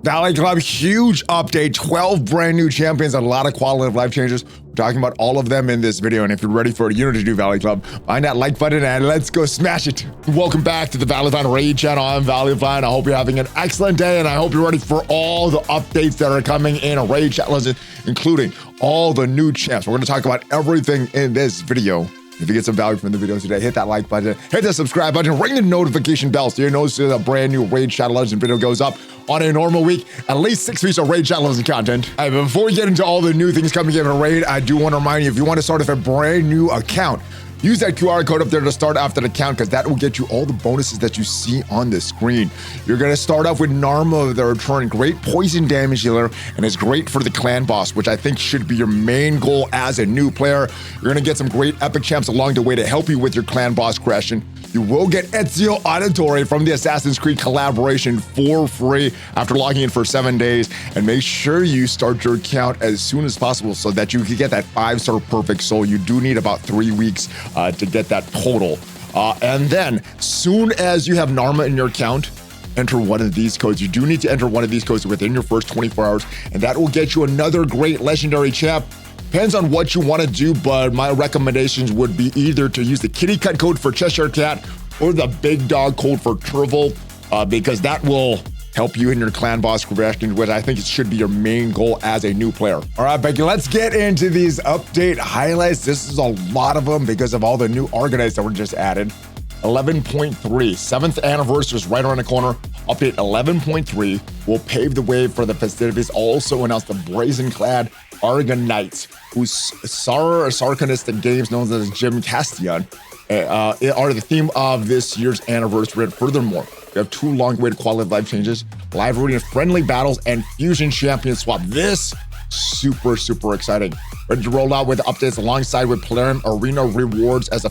Valley Club, huge update, 12 brand new champions, and a lot of quality of life changes. We're talking about all of them in this video, and if you're ready for it, you know what to do, Valley Club. Find that like button and let's go smash it. Welcome back to the ValleyFlyin Raid channel. I'm ValleyFlyin. I hope you're having an excellent day, and I hope you're ready for all the updates that are coming in a Raid challenge, including all the new champs. We're going to talk about everything in this video. If you get some value from the video today, hit that like button, hit the subscribe button, ring the notification bell so you notice a brand new Raid Shadow Legend video goes up on a normal week. At least 6 weeks of Raid Shadow Legend content. All right, before we get into all the new things coming in a Raid, I do want to remind you, if you want to start with a brand new account, use that QR code up there to start off that account, because that will get you all the bonuses that you see on the screen. You're going to start off with Narma, the return, great poison damage dealer, and is great for the clan boss, which I think should be your main goal as a new player. You're going to get some great epic champs along the way to help you with your clan boss crashing. You will get Ezio Auditore from the Assassin's Creed collaboration for free after logging in for 7 days. And make sure you start your account as soon as possible so that you can get that 5-star perfect soul. You do need about 3 weeks to get that total. And then, soon as you have Narma in your account, enter one of these codes. You do need to enter one of these codes within your first 24 hours, and that will get you another great legendary champ. Depends on what you want to do, but my recommendations would be either to use the kitty cut code for Cheshire Cat or the big dog code for Turtle, because that will help you in your clan boss progression, which I think it should be your main goal as a new player. All right, Becky, let's get into these update highlights. This is a lot of them because of all the new Argonites that were just added. 11.3, 7th anniversary is right around the corner. Update 11.3 will pave the way for the festivities. Also announced the brazen-clad Argonites, whose sarcastic games known as Jim Castion are the theme of this year's anniversary. And furthermore, we have 2 long-awaited quality of life changes, live arena friendly battles, and fusion champion swap. This super exciting. Ready to roll out with updates alongside with Plarium Arena rewards as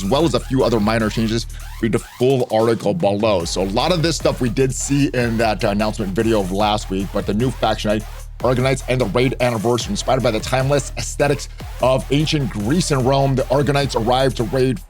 well as a few other minor changes. Read the full article below. So a lot of this stuff we did see in that announcement video of last week, but the new faction Argonites and the Raid anniversary, inspired by the timeless aesthetics of ancient Greece and Rome, the Argonites arrived to Raid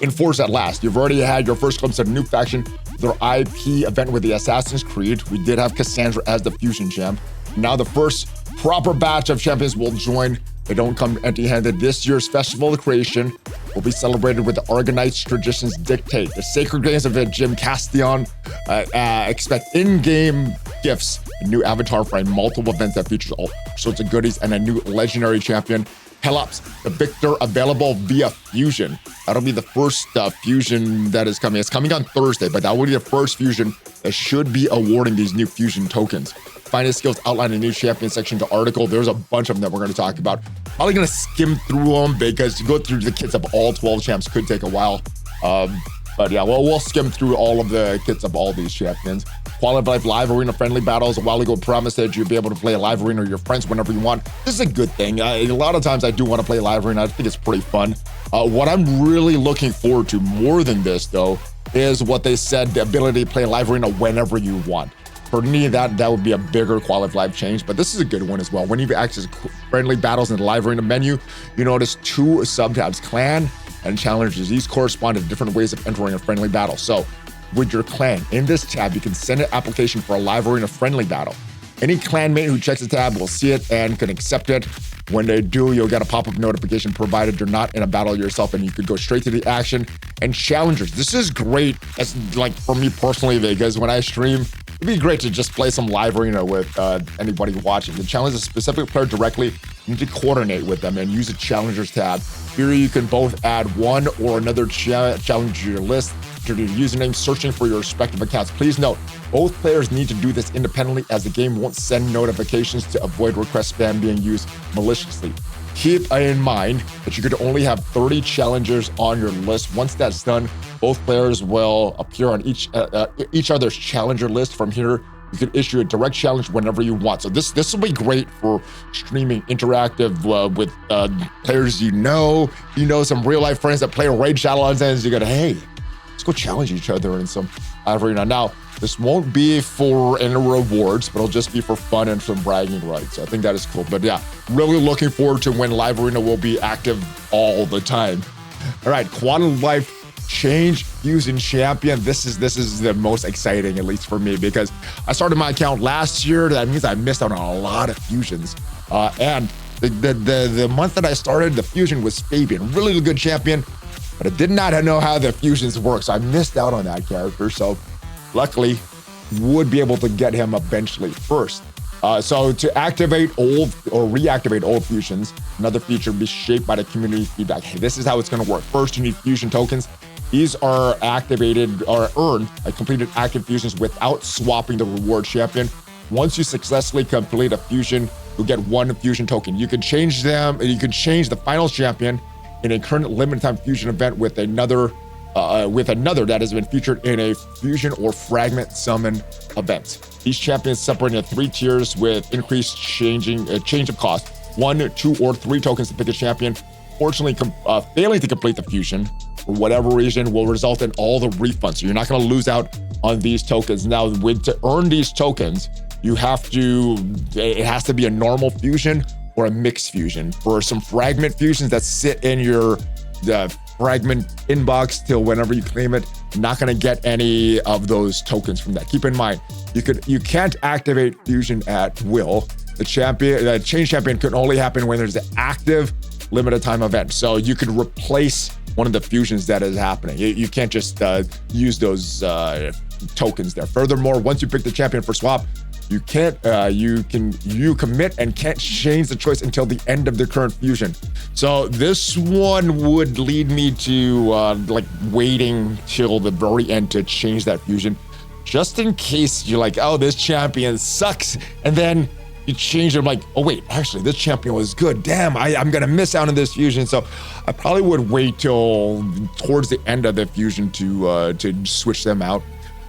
in force at last. You've already had your first glimpse of a new faction, their IP event with the Assassin's Creed. We did have Cassandra as the fusion champ. Now the first proper batch of champions will join. They don't come empty-handed. This year's Festival of Creation will be celebrated with the Argonites traditions dictate. The sacred games of Jim Castion expect in-game gifts, a new avatar for multiple events that features all sorts of goodies, and a new legendary champion, Pelops, the victor, available via fusion. That'll be the first fusion that is coming. It's coming on Thursday, but that will be the first fusion that should be awarding these new fusion tokens. Find his skills outlined in the new champion section of the article. There's a bunch of them that we're going to talk about. Probably going to skim through them because to go through the kits of all 12 champs could take a while. But yeah, we'll skim through all of the kits of all these champions. Quality of life live arena friendly battles. A while ago promised that you'd be able to play a live arena with your friends whenever you want. This is a good thing. A lot of times I do want to play live arena. I think it's pretty fun. What I'm really looking forward to more than this though is what they said, the ability to play live arena whenever you want. For me, that would be a bigger quality of life change, but this is a good one as well. When you access friendly battles in the live arena menu, you notice 2 sub-tabs, clan and challengers. These correspond to different ways of entering a friendly battle. So with your clan, in this tab, you can send an application for a live arena friendly battle. Any clanmate who checks the tab will see it and can accept it. When they do, you'll get a pop-up notification provided you're not in a battle yourself, and you could go straight to the action. And challengers, this is great. That's like for me personally, because when I stream, it'd be great to just play some live arena with anybody watching. The challenge a specific player directly. You need to coordinate with them and use the challengers tab. Here you can both add one or another challenge to your list to your username, searching for your respective accounts. Please note, both players need to do this independently as the game won't send notifications to avoid request spam being used maliciously. Keep in mind that you could only have 30 challengers on your list. Once that's done, both players will appear on each other's challenger list. From here, you can issue a direct challenge whenever you want. So this will be great for streaming interactive with players you know some real life friends that play Raid Shadow Legends. You go, hey, let's go challenge each other in some arena. Now, this won't be for any rewards, but it'll just be for fun and some bragging rights. I think that is cool. But yeah, really looking forward to when live arena will be active all the time. All right, quality of life change fusion champion. This is the most exciting, at least for me, because I started my account last year. That means I missed out on a lot of fusions. And the month that I started, the fusion was Fabian, really good champion, but I did not know how the fusions work, so I missed out on that character. So luckily, would be able to get him eventually first. So to activate old or reactivate old fusions, another feature be shaped by the community feedback. Hey, this is how it's going to work. First, you need fusion tokens. These are activated or earned by completed active fusions without swapping the reward champion. Once you successfully complete a fusion, you'll get 1 fusion token. You can change them. You can change the final champion in a current limited time fusion event with another that has been featured in a fusion or fragment summon event. These champions separate into 3 tiers with increased change of cost. 1, 2, or 3 tokens to pick a champion. Fortunately, failing to complete the fusion for whatever reason will result in all the refunds. So you're not going to lose out on these tokens. Now, to earn these tokens, it has to be a normal fusion or a mixed fusion. For some fragment fusions that sit in your fragment inbox till whenever you claim it, you're not going to get any of those tokens from that. Keep in mind, you can't activate fusion at will. The change champion can only happen when there's an active limited time event. So you could replace one of the fusions that is happening. You can't just use those tokens there. Furthermore, once you pick the champion for swap, you commit and can't change the choice until the end of the current fusion. So this one would lead me to waiting till the very end to change that fusion, just in case you're like, oh, this champion sucks, and then you change it, like, oh wait, actually this champion was good. Damn, I'm gonna miss out on this fusion. So I probably would wait till towards the end of the fusion to switch them out.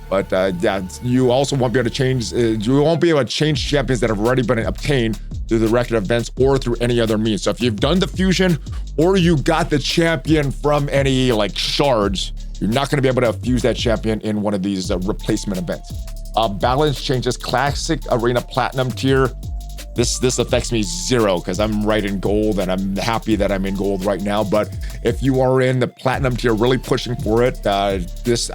But yeah, you also won't be able to change. You won't be able to change champions that have already been obtained through the record events or through any other means. So if you've done the fusion or you got the champion from any shards, you're not going to be able to fuse that champion in one of these replacement events. Balance changes. Classic Arena Platinum tier. This affects me 0 because I'm right in gold and I'm happy that I'm in gold right now. But if you are in the platinum tier, really pushing for it, I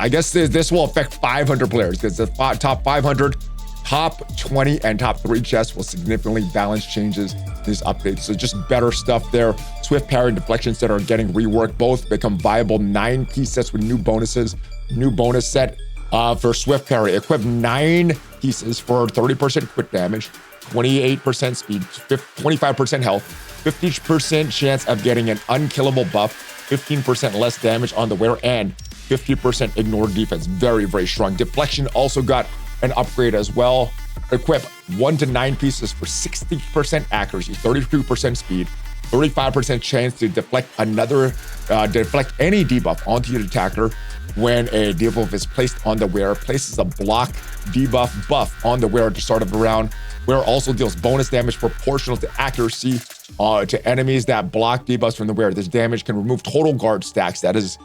guess this will affect 500 players because the top 500, top 20, and top 3 chests will significantly balance changes this update. So just better stuff there. Swift parry and deflections that are getting reworked. Both become viable 9-piece sets with new bonuses. New bonus set for Swift parry. Equip 9 pieces for 30% crit damage. 28% speed, 25% health, 50% chance of getting an unkillable buff, 15% less damage on the wearer, and 50% ignore defense. Very, very strong. Deflection also got an upgrade as well. Equip 1 to 9 pieces for 60% accuracy, 32% speed, 35% chance to deflect any debuff onto your attacker. When a debuff is placed on the wearer, places a block debuff buff on the wearer to start of the round. Wearer also deals bonus damage proportional to accuracy to enemies that block debuffs from the wearer. This damage can remove total guard stacks. That is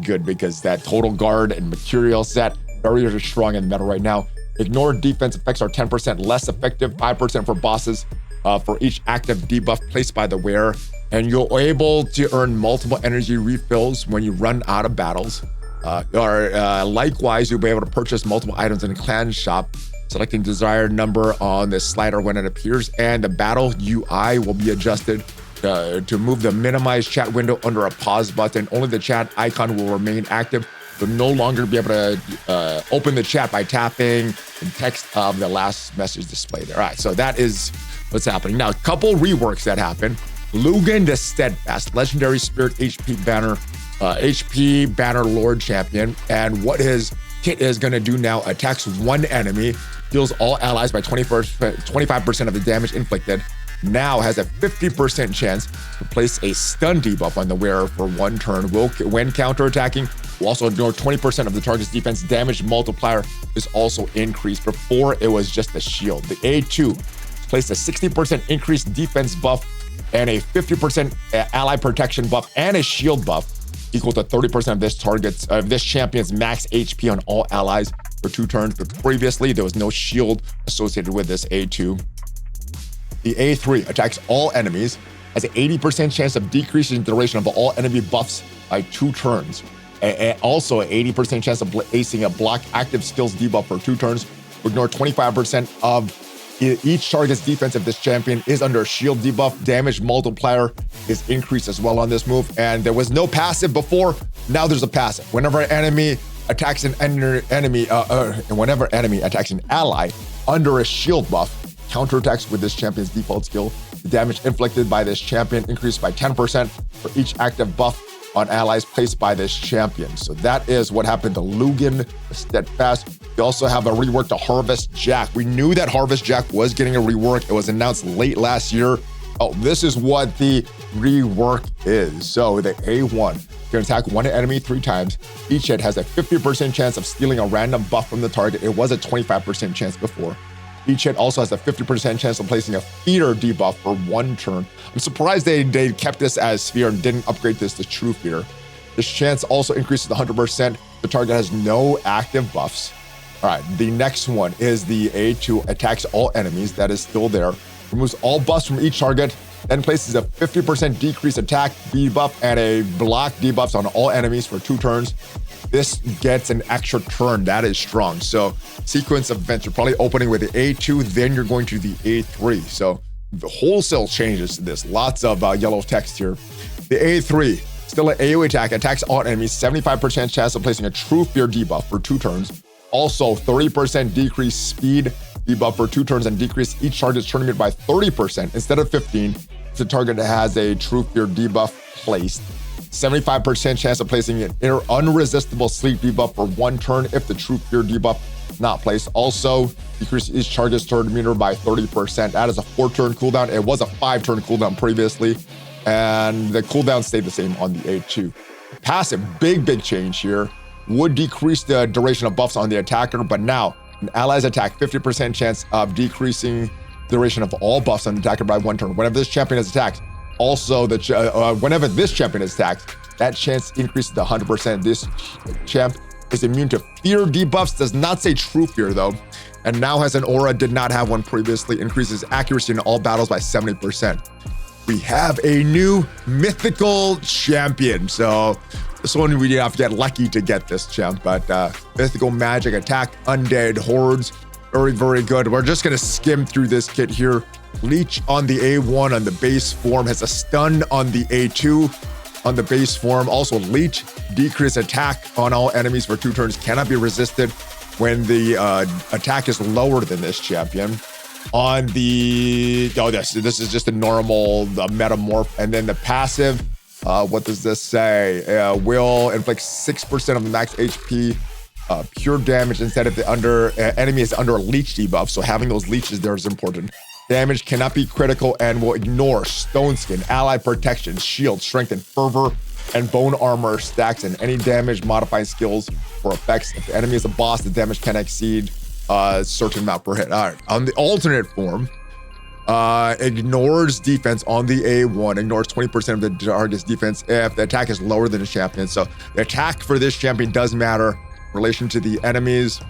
good because that total guard and material set very strong in the meta right now. Ignore defense effects are 10% less effective, 5% for bosses for each active debuff placed by the wearer. And you're able to earn multiple energy refills when you run out of battles. Likewise, you'll be able to purchase multiple items in a clan shop, selecting desired number on the slider when it appears, and the battle UI will be adjusted to move the minimize chat window under a pause button. Only the chat icon will remain active. You'll no longer be able to open the chat by tapping the text of the last message displayed there. All right, so that is what's happening. Now, a couple reworks that happen. Lugan the Steadfast, Legendary Spirit HP Banner Lord Champion, and what his kit is going to do now: attacks one enemy, heals all allies by 25% of the damage inflicted. Now has a 50% chance to place a stun debuff on the wearer for 1 turn. When counterattacking, will also ignore 20% of the target's defense. Damage multiplier is also increased. Before, it was just a shield. The A2 placed a 60% increased defense buff and a 50% ally protection buff and a shield buff equal to 30% of this champion's max HP on all allies for 2 turns. But previously, there was no shield associated with this A2. The A3 attacks all enemies, has an 80% chance of decreasing the duration of all enemy buffs by 2 turns. Also, an 80% chance of acing a block active skills debuff for 2 turns. Ignore 25% of each target's defense if this champion is under a shield debuff. Damage multiplier is increased as well on this move. And there was no passive before. Now there's a passive. Whenever an enemy attacks an ally under a shield buff, counterattacks with this champion's default skill. The damage inflicted by this champion increased by 10% for each active buff on allies placed by this champion. So that is what happened to Lugan, Steadfast. We also have a rework to Harvest Jack. We knew that Harvest Jack was getting a rework. It was announced late last year. Oh, this is what the rework is. So the A1 can attack one enemy 3 times. Each hit has a 50% chance of stealing a random buff from the target. It was a 25% chance before. Each hit also has a 50% chance of placing a fear debuff for 1 turn. I'm surprised they kept this as sphere and didn't upgrade this to true fear. This chance also increases to 100%. The target has no active buffs. All right, the next one is the A2 attacks all enemies. That is still there. Removes all buffs from each target, then places a 50% decrease attack debuff and a block debuffs on all enemies for 2 turns. This gets an extra turn. That is strong. So sequence of events, you're probably opening with the A2, then you're going to the A3. So the wholesale changes to this. Lots of yellow text here. The A3, still an AoE attack, attacks all enemies, 75% chance of placing a true fear debuff for 2 turns. Also 30% decrease speed debuff for 2 turns and decrease each target's turn limit by 30% instead of 15 if the target has a true fear debuff placed. 75% chance of placing an unresistible sleep debuff for 1 turn if the true fear debuff is not placed. Also, decrease each target's turn meter by 30%. That is a 4-turn cooldown. It was a 5-turn cooldown previously, and the cooldown stayed the same on the A2. Passive, big change here. Would decrease the duration of buffs on the attacker, but now an ally's attack, 50% chance of decreasing duration of all buffs on the attacker by 1 turn. Whenever this champion is attacked, also, whenever this champion is attacked, that chance increases to 100%. This champ is immune to fear debuffs, does not say true fear though, and now has an aura, did not have one previously, increases accuracy in all battles by 70%. We have a new mythical champion. So this one we did have to get lucky to get this champ, but mythical magic attack, undead hordes, very good. We're just gonna skim through this kit here. Leech on the A1 on the base form, has a stun on the A2 on the base form. Also Leech, decrease attack on all enemies for 2 turns, cannot be resisted when the attack is lower than this champion. On the, this is just a normal metamorph. And then the passive, what does this say? Will inflict 6% of the max HP pure damage instead of the enemy is under a leech debuff. So having those leeches there is important. Damage cannot be critical and will ignore Stone Skin, Ally Protection, Shield, Strength, and Fervor, and Bone Armor stacks, and any damage modifying skills or effects. If the enemy is a boss, the damage can exceed a certain amount per hit. All right, on the alternate form, ignores defense on the A1, ignores 20% of the target's defense if the attack is lower than the champion. So the attack for this champion does matter in relation to the enemies.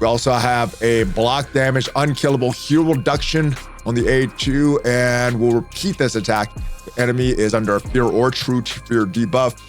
We also have a block damage, unkillable heal reduction on the A2, and we'll repeat this attack. The enemy is under a fear or true fear debuff.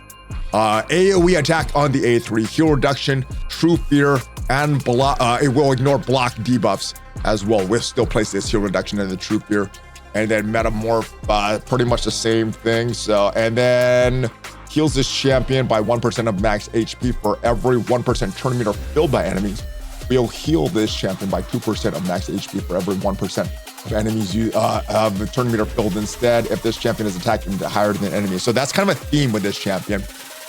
AoE attack on the A3, heal reduction, true fear, and block. It will ignore block debuffs as well. We'll still place this heal reduction in the true fear. And then metamorph, pretty much the same thing. So, and then heals this champion by 1% of max HP for every 1% turn meter filled by enemies. We'll heal this champion by 2% of max HP for every 1% of enemies have the turn meter filled instead if this champion is attacking higher than enemies. So that's kind of a theme with this champion.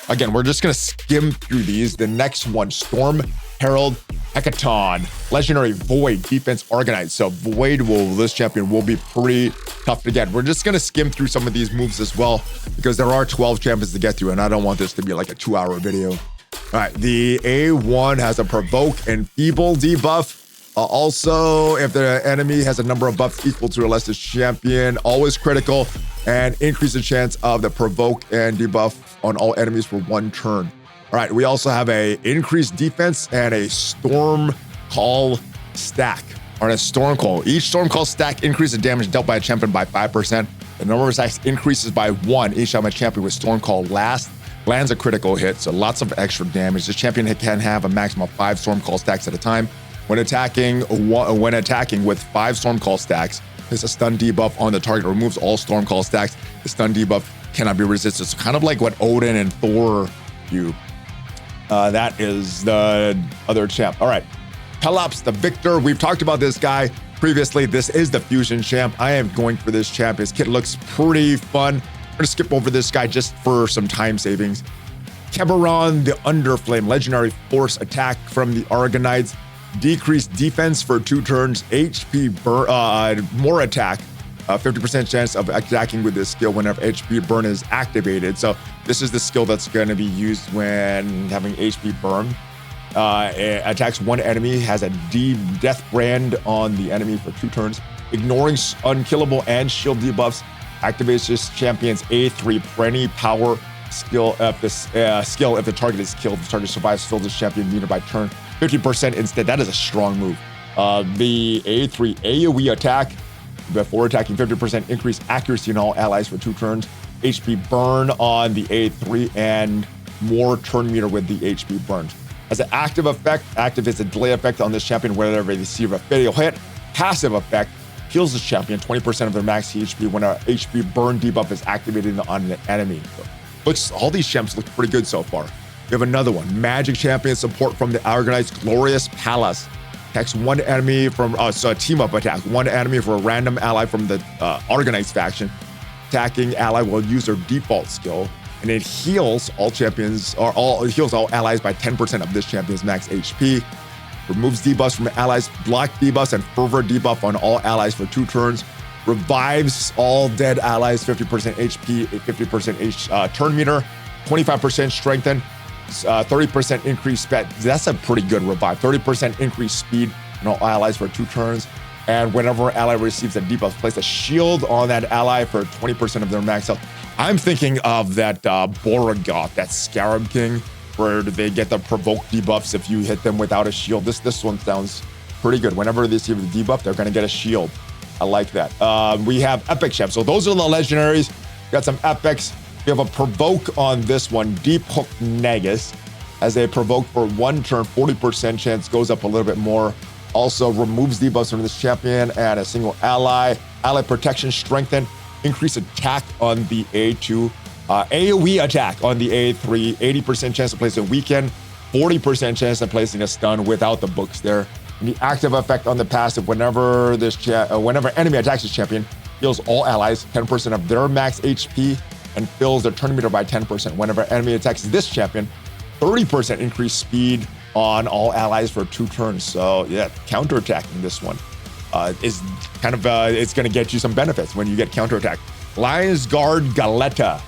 Again, we're just gonna skim through these. The next one, Storm Herald Hecaton, Legendary Void, Defense Argonites. So Void this champion will be pretty tough to get. We're just gonna skim through some of these moves as well because there are 12 champions to get through and I don't want this to be like a 2-hour video. All right, the A1 has a Provoke and Feeble debuff. Also, if the enemy has a number of buffs equal to or less this champion, always critical, and increase the chance of the Provoke and debuff on all enemies for 1 turn. All right, we also have a increased defense and a Storm Call stack, or a Storm Call. Each Storm Call stack increases the damage dealt by a champion by 5%. The number of attacks increases by 1 each time a champion with Storm Call lasts. lands a critical hit, so lots of extra damage. This champion can have a maximum of 5 Storm Call stacks at a time. When attacking with 5 Storm Call stacks, there's a stun debuff on the target, removes all Storm Call stacks. The stun debuff cannot be resisted. So kind of like what Odin and Thor do. That is the other champ. All right, Pelops, the Victor. We've talked about this guy previously. This is the fusion champ. I am going for this champ. His kit looks pretty fun. I'm gonna skip over this guy just for some time savings. Keberon, the Underflame, legendary force attack from the Argonites. Decreased defense for 2 turns, HP burn, more attack, 50% chance of attacking with this skill whenever HP burn is activated. So this is the skill that's going to be used when having HP burn. It attacks one enemy, has a death brand on the enemy for 2 turns, ignoring unkillable and shield debuffs. Activates this champion's A3 Perenni power skill. If the target is killed, the target survives, fills this champion meter by turn 50% instead. That is a strong move. The A3 AoE attack, before attacking, 50% increase accuracy on all allies for 2 turns. HP burn on the A3 and more turn meter with the HP burn. As an active effect, activates a delay effect on this champion whenever they receive a fatal hit. Passive effect, heals this champion 20% of their max HP when a HP burn debuff is activated on an enemy. So, all these champs look pretty good so far. We have another one, Magic Champion support from the Argonites, Glorious Palace. Attacks one enemy from, so a team-up attack. One enemy for a random ally from the Argonites faction. Attacking ally will use their default skill, and it heals all champions, or heals all allies by 10% of this champion's max HP. Removes debuffs from allies, block debuffs, and fervor debuff on all allies for 2 turns. Revives all dead allies, 50% HP, 50% turn meter, 25% strengthen. 30% increased speed. That's a pretty good revive. 30% increased speed on all allies for 2 turns. And whenever an ally receives a debuff, place a shield on that ally for 20% of their max health. I'm thinking of that Borogoth, that Scarab King, where they get the provoke debuffs if you hit them without a shield. This one sounds pretty good. Whenever they receive the debuff, they're going to get a shield. I like that. We have epic champs. So those are the legendaries. Got some epics. We have a provoke on this one, Deep Hook Negus. As a provoke for 1 turn, 40% chance, goes up a little bit more. Also removes debuffs from this champion and a single ally. Ally protection strengthen, increase attack on the A2. AoE attack on the A3, 80% chance of placing a weaken, 40% chance of placing a stun without the books there. And the active effect on the passive, whenever enemy attacks this champion, heals all allies 10% of their max HP and fills their turn meter by 10%. Whenever enemy attacks this champion, 30% increased speed on all allies for 2 turns. So yeah, counterattacking this one is kind of, it's gonna get you some benefits when you get counterattack. Lion's Guard Galetta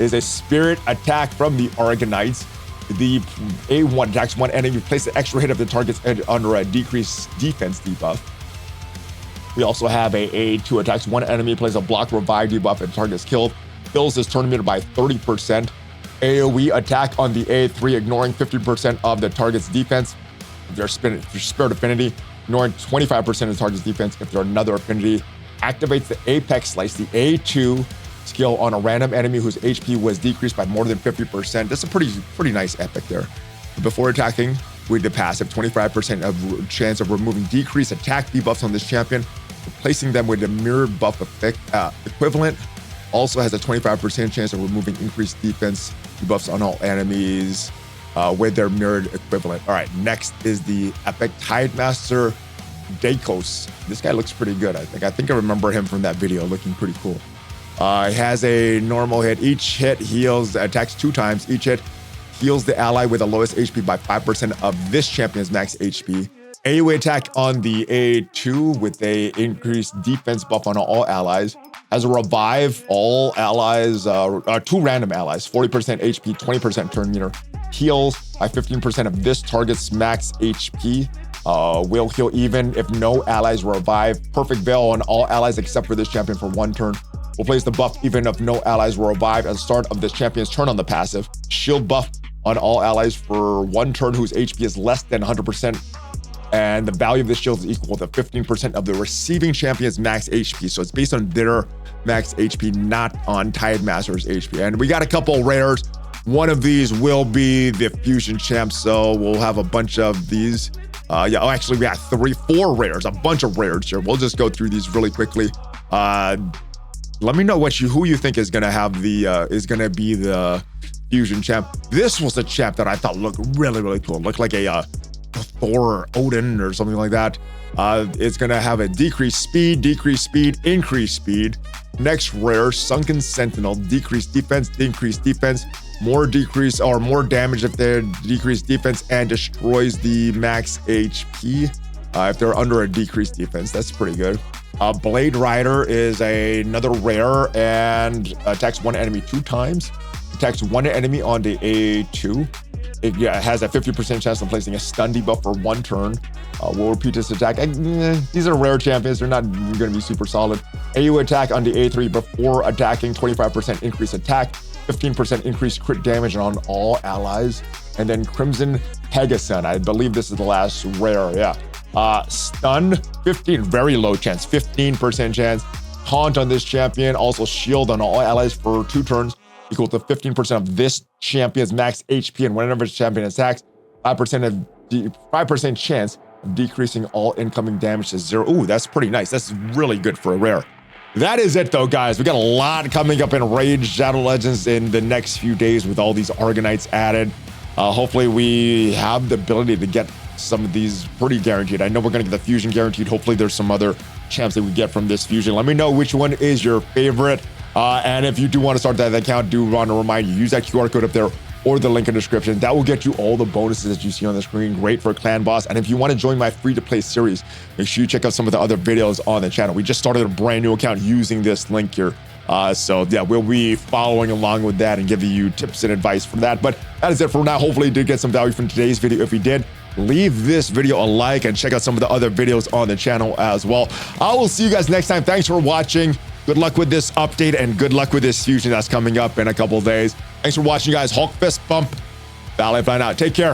is a spirit attack from the Argonites. The A1 attacks one enemy, place an extra hit if the target's under a decreased defense debuff. We also have a A2 attacks one enemy, plays a block revive debuff and target is killed. Fills this turn meter by 30%. AoE attack on the A3, ignoring 50% of the target's defense if they're Spirit Affinity, ignoring 25% of the target's defense if they're another affinity. Activates the Apex Slice, the A2 skill on a random enemy whose HP was decreased by more than 50%. That's a pretty nice epic there. Before attacking with the passive, 25% of chance of removing decreased attack debuffs on this champion, replacing them with the mirrored buff effect equivalent. Also has a 25% chance of removing increased defense debuffs on all enemies with their mirrored equivalent. All right, next is the epic Tidemaster Dakos. This guy looks pretty good. I think I remember him from that video, looking pretty cool. He has a normal hit. Each hit heals, attacks 2 times. Each hit heals the ally with the lowest HP by 5% of this champion's max HP. AoE attack on the A2 with a increased defense buff on all allies. Has a revive all allies, 2 random allies, 40% HP, 20% turn meter. Heals by 15% of this target's max HP. Will heal even if no allies revive. Perfect Veil on all allies except for this champion for 1 turn. Will place the buff even if no allies were revived at the start of this champion's turn on the passive. Shield buff on all allies for 1 turn whose HP is less than 100%. And the value of this shield is equal to 15% of the receiving champion's max HP. So it's based on their max HP, not on Tidemaster's HP. And we got a couple rares. one of these will be the fusion champ. So we'll have a bunch of these. Yeah, oh, actually we got 4 rares, a bunch of rares here. We'll just go through these really quickly. Let me know who you think is gonna have the be the fusion champ. This was a champ that I thought looked really cool. Looked like a Thor or Odin or something like that. It's gonna have a decreased speed, increased speed. Next rare, Sunken Sentinel, decreased defense, more damage if they're decreased defense, and destroys the max HP if they're under a decreased defense. That's pretty good. Blade Rider is another rare and attacks one enemy 2 times. Attacks one enemy on the A2. It has a 50% chance of placing a stun debuff for 1 turn. We'll repeat this attack. These are rare champions. They're not going to be super solid. AU attack on the A3 before attacking, 25% increase attack, 15% increase crit damage on all allies. And then Crimson Pegasus. I believe this is the last rare. Yeah. Stun, 15, very low chance, 15% chance. Taunt on this champion, also shield on all allies for 2 turns, equal to 15% of this champion's max HP, and whenever this champion attacks, 5% chance of decreasing all incoming damage to 0. Ooh, that's pretty nice. That's really good for a rare. That is it though, guys. We got a lot coming up in Rage Shadow Legends in the next few days with all these Argonites added. Hopefully we have the ability to get some of these pretty guaranteed. I know we're gonna get the fusion guaranteed. Hopefully there's some other champs that we get from this fusion. Let me know which one is your favorite. And if you do want to start that account, do want to remind you, use that QR code up there or the link in the description. That will get you all the bonuses that you see on the screen. Great for Clan Boss. And if you want to join my free-to-play series, make sure you check out some of the other videos on the channel. We just started a brand new account using this link here. So yeah, we'll be following along with that and giving you tips and advice for that. But that is it for now. Hopefully you did get some value from today's video. If you did, leave this video a like and check out some of the other videos on the channel as well. I will see you guys next time. Thanks for watching. Good luck with this update and good luck with this fusion that's coming up in a couple of days. Thanks for watching, guys. Hulk fist bump. ValleyFlyin out. Take care.